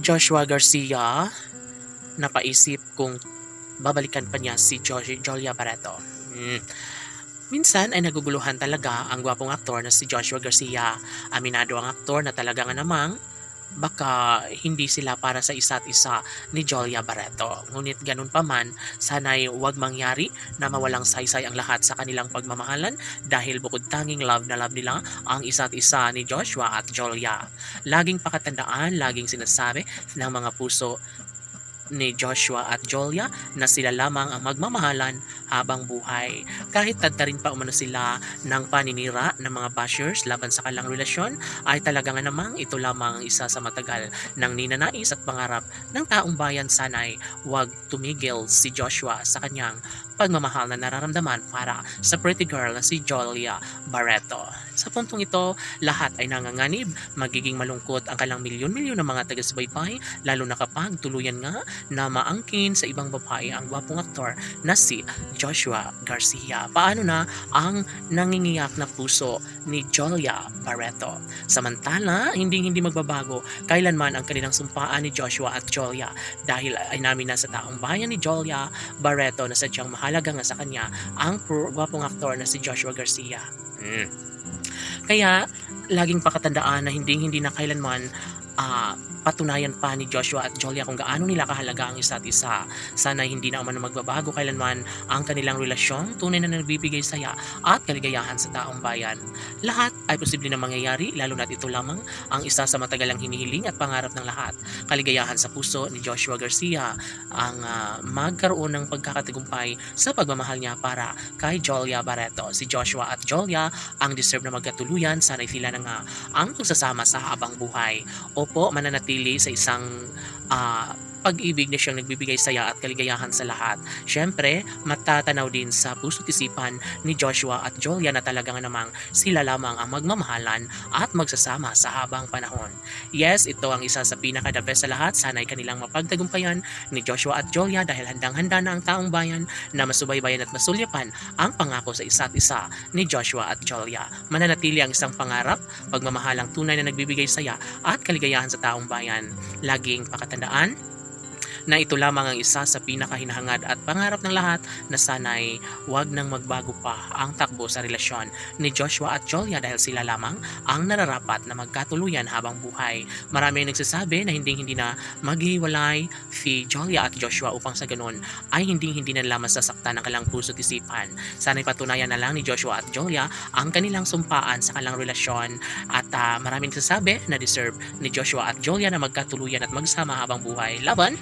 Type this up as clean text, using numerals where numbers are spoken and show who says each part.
Speaker 1: Joshua Garcia, napaisip kung babalikan pa niya si Jolia Barreto. Minsan ay naguguluhan talaga ang gwapong aktor na si Joshua Garcia. Aminado ang aktor na talaga nga namang baka hindi sila para sa isa't isa ni Jolia Barreto. Ngunit ganun pa man, sana'y huwag mangyari na mawalang saysay ang lahat sa kanilang pagmamahalan dahil bukod tanging love na love nila ang isa't isa ni Joshua at Jolia. Laging pakatandaan, laging sinasabi ng mga puso ni Joshua at Jolia na sila lamang ang magmamahalan habang buhay. Kahit tadtarin pa umano sila ng paninira ng mga bashers laban sa kanilang relasyon, ay talaga nga namang ito lamang ang isa sa matagal ng ninanais at pangarap ng taong bayan. Sana'y huwag tumigil si Joshua sa kanyang pagmamahal na nararamdaman para sa pretty girl na si Jolia Barreto. Sa puntong ito, lahat ay nanganganib, magiging malungkot ang kalang milyon-milyon ng mga taga-subaybay, lalo na kapag tuluyan nga na maangkin sa ibang babae ang gwapong aktor na si Joshua Garcia. Paano na ang nangingiyak na puso ni Jolia Barreto? Samantala, hindi magbabago kailanman ang kanilang sumpaan ni Joshua at Jolia dahil ay namin na sa taong bayan ni Jolia Barreto na sadyang mahalaga nga sa kanya ang gwapong aktor na si Joshua Garcia. Kaya, laging pakatandaan na hindi na kailanman patunayan pa ni Joshua at Jolia kung gaano nila kahalaga ang isa't isa. Sana hindi na umano magbabago kailanman ang kanilang relasyon, tunay na nagbibigay saya at kaligayahan sa taong bayan. Lahat ay posible na mangyayari, lalo na't ito lamang ang isa sa matagalang hinihiling at pangarap ng lahat. Kaligayahan sa puso ni Joshua Garcia ang magkaroon ng pagkakatagumpay sa pagmamahal niya para kay Jolia Barreto. Si Joshua at Jolia ang deserve na magkatuluyan, sana'y sila na nga ang pagsasama sa habang buhay. Opo, mananatili sa isang pag-ibig na siyang nagbibigay saya at kaligayahan sa lahat. Siyempre, matatanaw din sa puso't isipan ni Joshua at Jolia na talaga nga namang sila lamang ang magmamahalan at magsasama sa habang panahon. Yes, ito ang isa sa pinaka-the best sa lahat. Sana'y kanilang mapagtagumpayan ni Joshua at Jolia dahil handang-handa na ang taong bayan na masubaybayan at masulyapan ang pangako sa isa't isa ni Joshua at Jolia. Mananatili ang isang pangarap, pagmamahalang tunay na nagbibigay saya at kaligayahan sa taong bayan. Laging pakatandaan na ito lamang ang isa sa pinakahinahangad at pangarap ng lahat na sana'y huwag nang magbago pa ang takbo sa relasyon ni Joshua at Jolia dahil sila lamang ang nararapat na magkatuluyan habang buhay. Marami ang nagsasabi na hindi na maghiwalay si Jolia at Joshua upang sa ganun ay hindi na lamang sasaktan ang kanilang puso't isipan. Sana'y patunayan na lang ni Joshua at Jolia ang kanilang sumpaan sa kanilang relasyon at maraming nagsasabi na deserve ni Joshua at Jolia na magkatuluyan at magsama habang buhay. Laban!